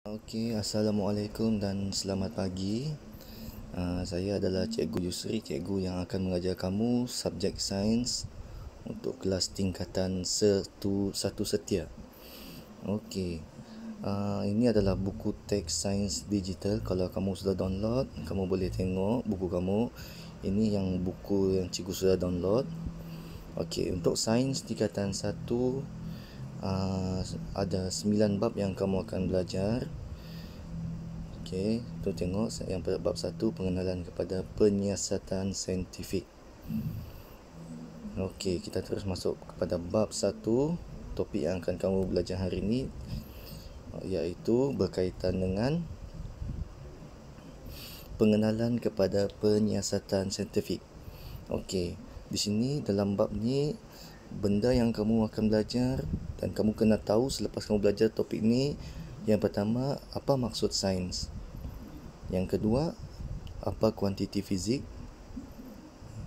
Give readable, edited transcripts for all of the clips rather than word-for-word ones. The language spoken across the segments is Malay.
Okey, Assalamualaikum dan selamat pagi. Saya adalah Cikgu Yusri, cikgu yang akan mengajar kamu subjek sains untuk kelas tingkatan satu setia. Okey, ini adalah buku teks sains digital. Kalau kamu sudah download, kamu boleh tengok buku kamu. Ini yang buku yang cikgu sudah download. Okey, untuk sains tingkatan 1, ada 9 bab yang kamu akan belajar. Okey, tu tengok yang pada bab 1, pengenalan kepada penyiasatan saintifik. Okey, kita terus masuk kepada bab 1. Topik yang akan kamu belajar hari ini iaitu berkaitan dengan pengenalan kepada penyiasatan saintifik. Okey, di sini dalam bab ni benda yang kamu akan belajar dan kamu kena tahu selepas kamu belajar topik ni. Yang pertama, apa maksud sains? Yang kedua, apa kuantiti fizik?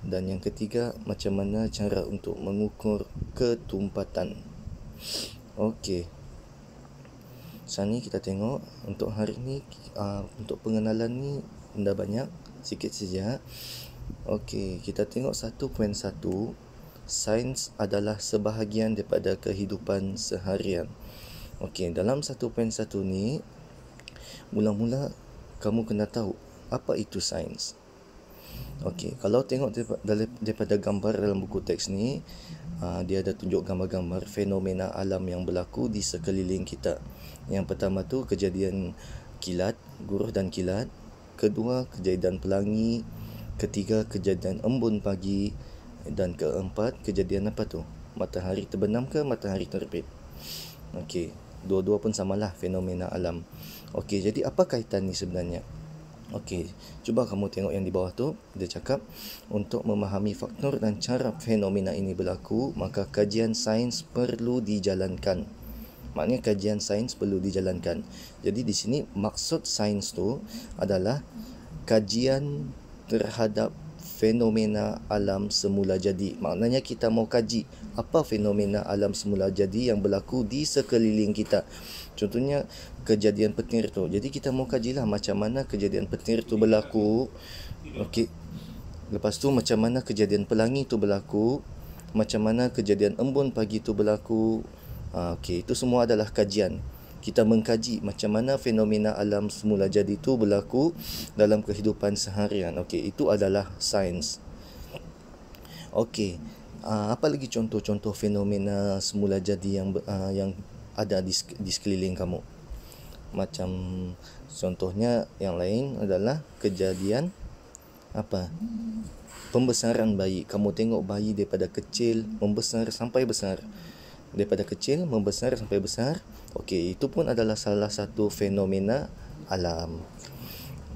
Dan yang ketiga, macam mana cara untuk mengukur ketumpatan. Okey, sekarang ni kita tengok untuk hari ni, untuk pengenalan ni benda banyak, sikit saja. Okey, kita tengok 1.1. Sains adalah sebahagian daripada kehidupan seharian. Okey, dalam 1.1 ni, mula-mula kamu kena tahu apa itu sains. Okey, kalau tengok daripada gambar dalam buku teks ni, dia ada tunjuk gambar-gambar fenomena alam yang berlaku di sekeliling kita. Yang pertama tu kejadian kilat, guruh dan kilat. Kedua, kejadian pelangi. Ketiga, kejadian embun pagi. Dan keempat, kejadian apa tu? Matahari terbenam ke matahari terbit? Okey, dua-dua pun samalah fenomena alam. Okey, jadi apa kaitan ni sebenarnya? Okey, cuba kamu tengok yang di bawah tu. Dia cakap, untuk memahami faktor dan cara fenomena ini berlaku, maka kajian sains perlu dijalankan. Maknanya kajian sains perlu dijalankan. Jadi di sini maksud sains tu adalah kajian terhadap fenomena alam semula jadi. Maknanya kita mau kaji apa fenomena alam semula jadi yang berlaku di sekeliling kita. Contohnya kejadian petir tu. Jadi kita mau kajilah macam mana kejadian petir tu berlaku. Okey. Lepas tu macam mana kejadian pelangi tu berlaku, macam mana kejadian embun pagi tu berlaku. Okey, itu semua adalah kajian. Kita mengkaji macam mana fenomena alam semula jadi itu berlaku dalam kehidupan seharian. Okey, itu adalah sains. Okey, apa lagi contoh-contoh fenomena semula jadi yang ada di sekeliling kamu? Macam contohnya yang lain adalah kejadian apa? Pembesaran bayi. Kamu tengok bayi daripada kecil membesar sampai besar. Daripada kecil membesar sampai besar. Okey, itu pun adalah salah satu fenomena alam.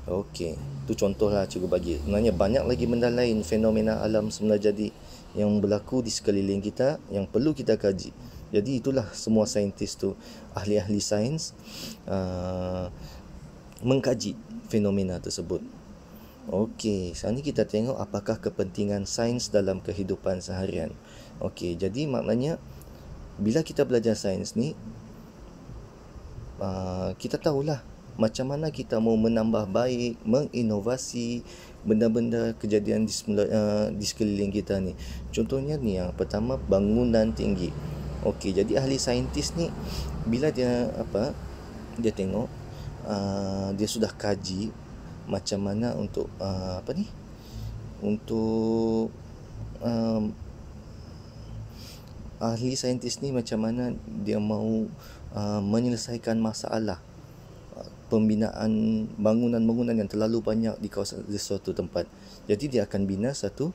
Okey, itu contohlah cikgu bagi. Sebenarnya banyak lagi benda lain fenomena alam semula jadi yang berlaku di sekeliling kita yang perlu kita kaji. Jadi itulah semua saintis tu, ahli-ahli sains mengkaji fenomena tersebut. Okey, sekarang ni kita tengok apakah kepentingan sains dalam kehidupan seharian. Okey, jadi maknanya bila kita belajar sains ni, kita tahulah macam mana kita mau menambah baik, menginovasi benda-benda kejadian di sekeliling kita ni. Contohnya ni yang pertama, bangunan tinggi. Okey, jadi ahli saintis ni bila dia tengok, dia sudah kaji macam mana untuk untuk ahli saintis ni macam mana dia mau menyelesaikan masalah pembinaan bangunan-bangunan yang terlalu banyak di kawasan di suatu tempat. Jadi dia akan bina satu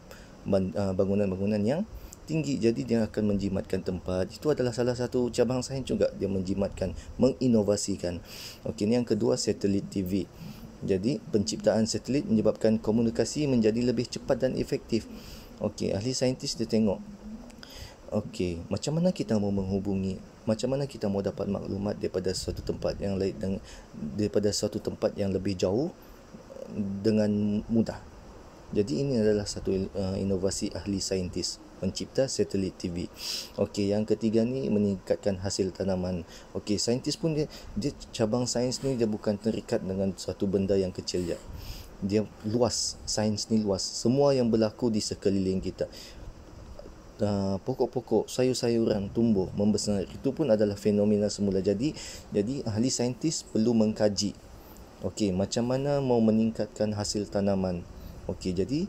bangunan-bangunan yang tinggi. Jadi dia akan menjimatkan tempat. Itu adalah salah satu cabang sains juga, dia menjimatkan, menginovasikan. Okey, ni yang kedua, satelit TV. Jadi penciptaan satelit menyebabkan komunikasi menjadi lebih cepat dan efektif. Okey, ahli saintis dia tengok, okey, macam mana kita mau menghubungi, macam mana kita mau dapat maklumat daripada suatu tempat yang lain, daripada suatu tempat yang lebih jauh dengan mudah. Jadi ini adalah satu inovasi ahli saintis. mencipta satelit TV. Okey, yang ketiga ni meningkatkan hasil tanaman. Okey, saintis pun dia cabang sains ni dia bukan terikat dengan satu benda yang kecil je. Dia luas, sains ni luas. Semua yang berlaku di sekeliling kita. Pokok-pokok, sayur-sayuran tumbuh, membesar, itu pun adalah fenomena semula. Jadi ahli saintis perlu mengkaji. Okey, macam mana mau meningkatkan hasil tanaman. Okey, jadi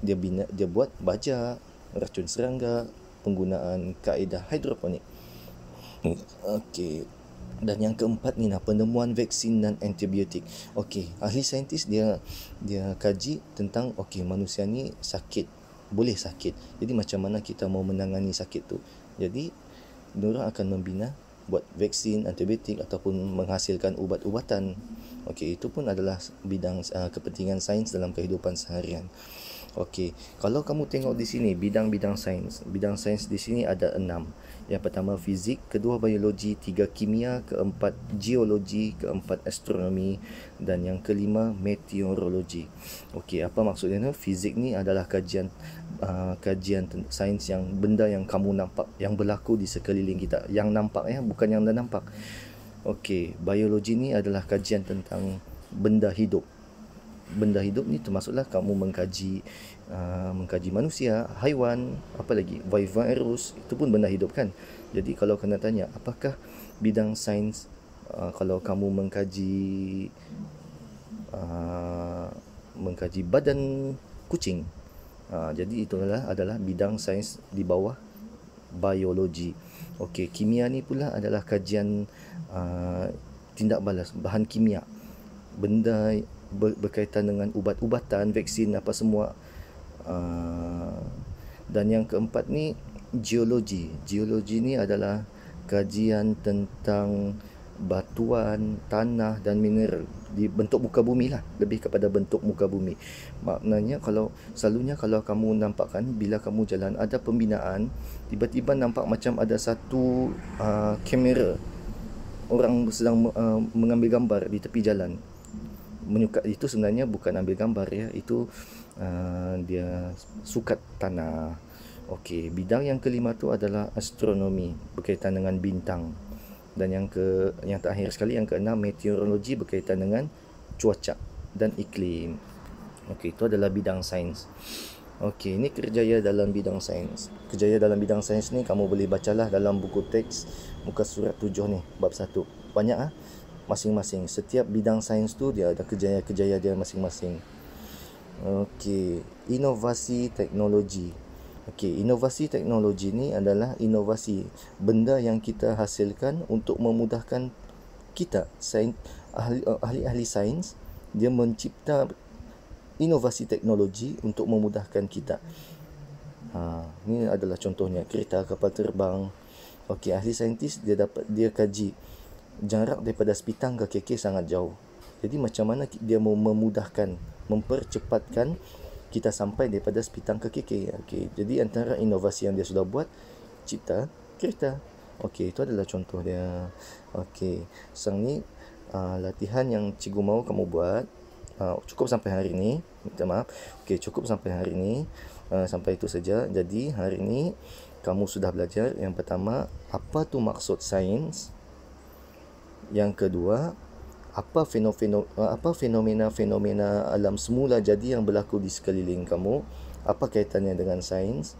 dia buat baja, racun serangga, penggunaan kaedah hidroponik. Okey. Dan yang keempat ni penemuan vaksin dan antibiotik. Okey, ahli saintis dia kaji tentang manusia ni sakit, boleh sakit. Jadi macam mana kita mau menangani sakit tu. Jadi diorang akan membina buat vaksin, antibiotik ataupun menghasilkan ubat-ubatan. Okey, itu pun adalah bidang kepentingan sains dalam kehidupan seharian. Okey, kalau kamu tengok di sini bidang-bidang sains. Bidang sains di sini ada 6. Yang pertama fizik, kedua biologi, 3 kimia, keempat geologi, keempat astronomi dan yang kelima meteorologi. Okey, apa maksudnya? Fizik ni adalah kajian sains yang benda yang kamu nampak, yang berlaku di sekeliling kita. Yang nampak bukan yang dah nampak. Okey, biologi ni adalah kajian tentang benda hidup. Benda hidup ni termasuklah kamu mengkaji manusia, haiwan, apa lagi, virus, itu pun benda hidup kan. Jadi kalau kena tanya apakah bidang sains, kalau kamu mengkaji badan kucing, jadi itu adalah bidang sains di bawah biologi. Okey, kimia ni pula adalah kajian tindak balas, bahan kimia, benda berkaitan dengan ubat-ubatan, vaksin, apa semua. Dan yang keempat ni geologi. Geologi ni adalah kajian tentang batuan, tanah dan mineral di bentuk muka bumi lah, lebih kepada bentuk muka bumi. Maknanya selalunya kalau kamu nampak kan, bila kamu jalan ada pembinaan, tiba-tiba nampak macam ada satu kamera, orang sedang mengambil gambar di tepi jalan. Itu sebenarnya bukan ambil gambar itu dia sukat tanah. Okey, bidang yang kelima tu adalah astronomi, berkaitan dengan bintang. Dan yang terakhir sekali, yang keenam, meteorologi, berkaitan dengan cuaca dan iklim. Okey, itu adalah bidang sains. Okey, ini kerjaya dalam bidang sains. Kerjaya dalam bidang sains ni kamu boleh bacalah dalam buku teks muka surat 7 ni, bab 1. Banyak masing-masing. Setiap bidang sains tu dia ada kerjaya-kerjaya dia masing-masing. Okey, inovasi teknologi. Okey, inovasi teknologi ni adalah inovasi benda yang kita hasilkan untuk memudahkan kita. Ahli-ahli sains dia mencipta inovasi teknologi untuk memudahkan kita. Ini adalah contohnya kereta, kapal terbang. Okey, ahli saintis dia kaji jarak daripada Sepitang ke KK sangat jauh. Jadi macam mana dia mau memudahkan, mempercepatkan kita sampai daripada Sepitang ke KK. Okey, jadi antara inovasi yang dia sudah buat, cipta kereta. Okey, itu adalah contoh dia. Okey, sekarang ni latihan yang cikgu mahu kamu buat cukup sampai hari ini. Minta maaf. Okey, cukup sampai hari ini. Sampai itu saja. Jadi hari ini kamu sudah belajar yang pertama, apa tu maksud sains. Yang kedua, apa fenomena-fenomena alam semula jadi yang berlaku di sekeliling kamu, apa kaitannya dengan sains.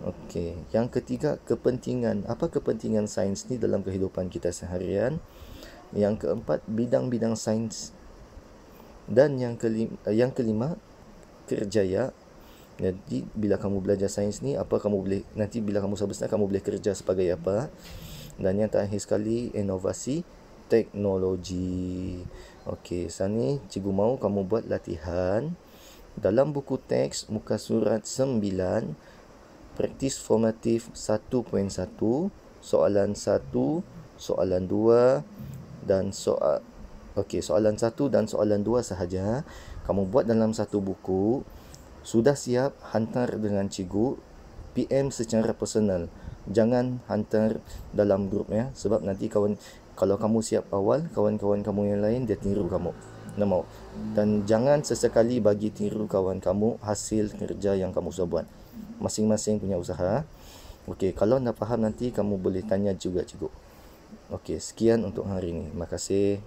Okey, yang ketiga, kepentingan. Apa kepentingan sains ni dalam kehidupan kita seharian. Yang keempat, bidang-bidang sains. Dan yang kelima, kerjaya. Jadi bila kamu belajar sains ni, apa kamu boleh, nanti bila kamu selesai kamu boleh kerja sebagai apa. Dan yang terakhir sekali, inovasi teknologi. Okey, sekarang ni cikgu mahu kamu buat latihan dalam buku teks muka surat 9, praktis formatif 1.1, soalan 1, soalan 2 dan soalan 1 dan soalan 2 sahaja. Kamu buat dalam satu buku. Sudah siap, hantar dengan cikgu, PM secara personal. Jangan hantar dalam grup sebab nanti kalau kamu siap awal, kawan-kawan kamu yang lain dia tiru kamu. Tak mau. Dan jangan sesekali bagi tiru kawan kamu hasil kerja yang kamu sudah buat. masing-masing punya usaha. Okey, kalau nak faham nanti kamu boleh tanya juga cikgu. Okey, sekian untuk hari ini. Terima kasih.